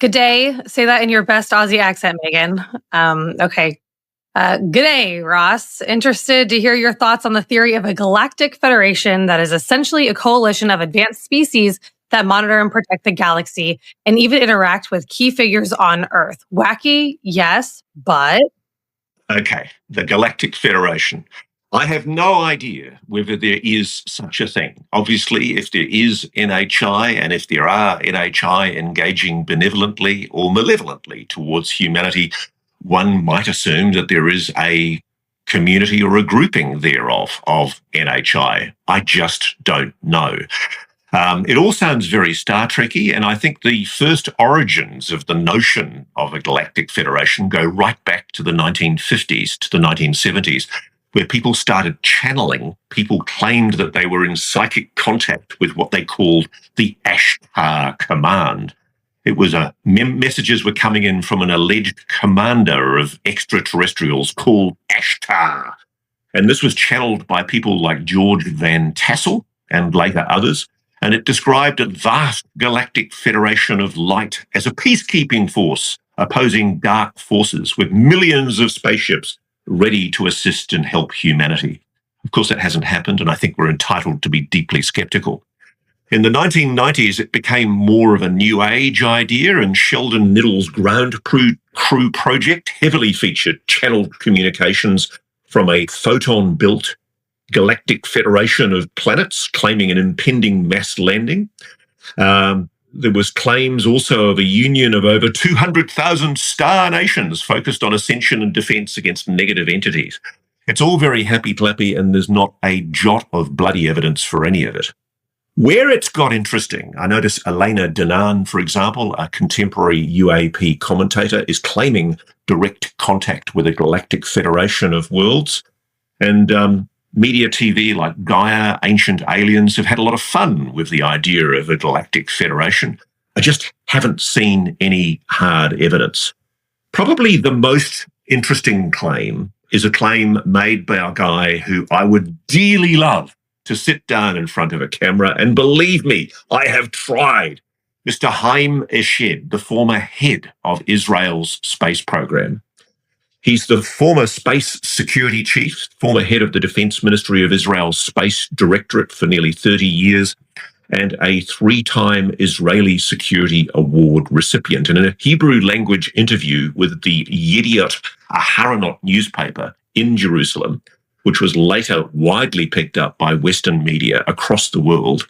Good day. Say that in your best Aussie accent, Megan. Okay. Good day, Ross. Interested to hear your thoughts on the theory of a galactic federation that is essentially a coalition of advanced species that monitor and protect the galaxy and even interact with key figures on Earth. Wacky, yes, but Okay, the Galactic Federation. I have no idea whether there is such a thing. Obviously, if there is NHI and if there are NHI engaging benevolently or malevolently towards humanity, one might assume that there is a community or a grouping thereof of NHI. I just don't know. It all sounds very Star Trekky, and I think the first origins of the notion of a galactic federation go right back to the 1950s, to the 1970s, where people started channeling. People claimed that they were in psychic contact with what they called the Ashtar Command. It was messages were coming in from an alleged commander of extraterrestrials called Ashtar. And this was channeled by people like George Van Tassel and later others. And it described a vast galactic federation of light as a peacekeeping force opposing dark forces with millions of spaceships ready to assist and help humanity. Of course, that hasn't happened, and I think we're entitled to be deeply skeptical. In the 1990s, it became more of a new age idea, and Sheldon Niddle's Ground Crew project heavily featured channeled communications from a photon-built Galactic Federation of planets claiming an impending mass landing. There was claims also of a union of over 200,000 star nations focused on ascension and defense against negative entities. It's all very happy-clappy, and there's not a jot of bloody evidence for any of it. Where it's got interesting, I notice Elena Danaan, for example, a contemporary UAP commentator, is claiming direct contact with a Galactic Federation of worlds. And media TV like Gaia, Ancient Aliens have had a lot of fun with the idea of a galactic federation. I just haven't seen any hard evidence. Probably the most interesting claim is a claim made by a guy who I would dearly love to sit down in front of a camera, and believe me, I have tried. Mr. Haim Eshed, the former head of Israel's space program. He's the former space security chief, former head of the Defense Ministry of Israel's Space Directorate for nearly 30 years, and a 3-time Israeli Security Award recipient. And in a Hebrew language interview with the Yediot Aharonot newspaper in Jerusalem, which was later widely picked up by Western media across the world,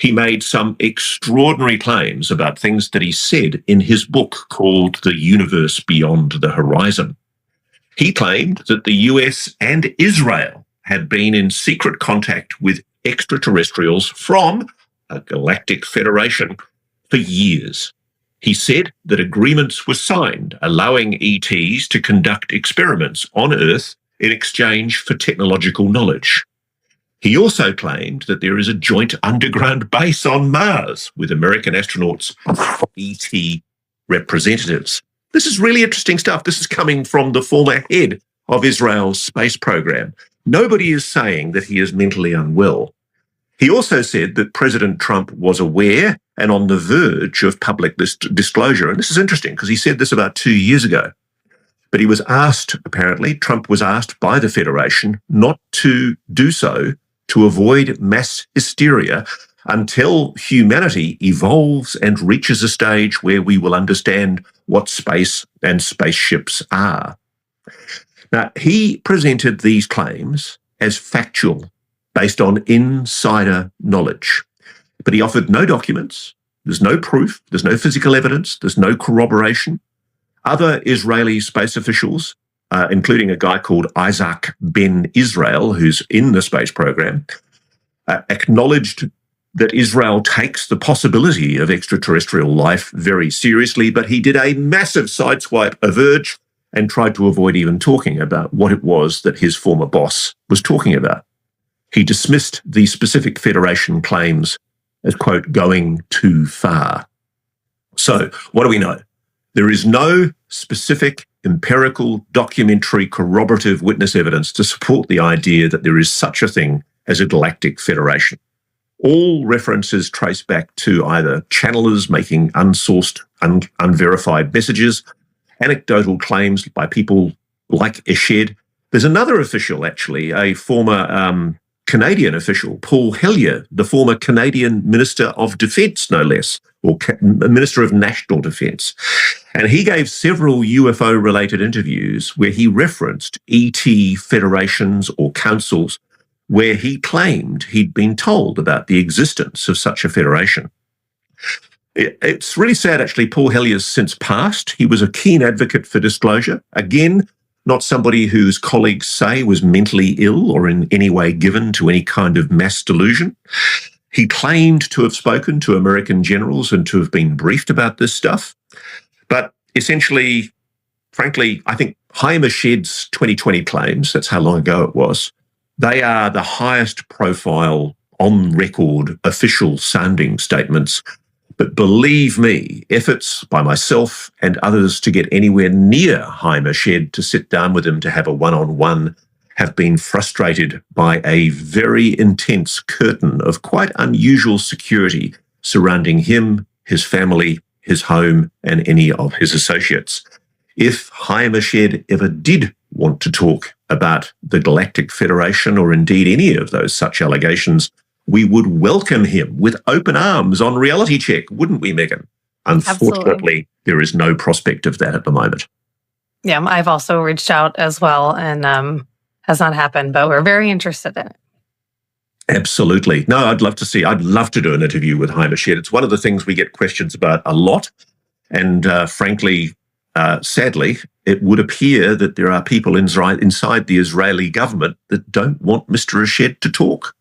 he made some extraordinary claims about things that he said in his book called The Universe Beyond the Horizon. He claimed that the US and Israel had been in secret contact with extraterrestrials from a galactic federation for years. He said that agreements were signed allowing ETs to conduct experiments on Earth in exchange for technological knowledge. He also claimed that there is a joint underground base on Mars with American astronauts, ET representatives. This is really interesting stuff. This is coming from the former head of Israel's space program. Nobody is saying that he is mentally unwell. He also said that President Trump was aware and on the verge of public disclosure. And this is interesting because he said this about 2 years ago. But he was asked, apparently, Trump was asked by the Federation not to do so to avoid mass hysteria until humanity evolves and reaches a stage where we will understand what space and spaceships are. Now, he presented these claims as factual, based on insider knowledge. But he offered no documents, there's no proof, there's no physical evidence, there's no corroboration. Other Israeli space officials, including a guy called Isaac Ben Israel, who's in the space program, acknowledged that Israel takes the possibility of extraterrestrial life very seriously, but he did a massive sideswipe of Verge and tried to avoid even talking about what it was that his former boss was talking about. He dismissed the specific Federation claims as, quote, going too far. So what do we know? There is no specific empirical, documentary, corroborative witness evidence to support the idea that there is such a thing as a galactic federation. All references trace back to either channelers making unsourced, unverified messages, anecdotal claims by people like Eshed. There's another official, actually, a former Canadian official, Paul Hellyer, the former Canadian Minister of Defence, no less, or Minister of National Defence. And he gave several UFO-related interviews where he referenced ET federations or councils where he claimed he'd been told about the existence of such a federation. It's really sad, actually. Paul Hellyer's since passed. He was a keen advocate for disclosure. Again, not somebody whose colleagues say was mentally ill or in any way given to any kind of mass delusion. He claimed to have spoken to American generals and to have been briefed about this stuff. But essentially, frankly, I think Haim Eshed's 2020 claims, that's how long ago it was, they are the highest profile, on-record, official sounding statements. But believe me, efforts by myself and others to get anywhere near Haim Eshed to sit down with him to have a one-on-one have been frustrated by a very intense curtain of quite unusual security surrounding him, his family, his home, and any of his associates. If Haim Eshed ever did want to talk about the Galactic Federation or indeed any of those such allegations, we would welcome him with open arms on Reality Check, wouldn't we, Megan? Unfortunately, Absolutely. There is no prospect of that at the moment. Yeah, I've also reached out as well and has not happened, but we're very interested in it. Absolutely. No, I'd love to do an interview with Haim Eshed. It's one of the things we get questions about a lot. And frankly, sadly, it would appear that there are people inside the Israeli government that don't want Mr. Eshed to talk.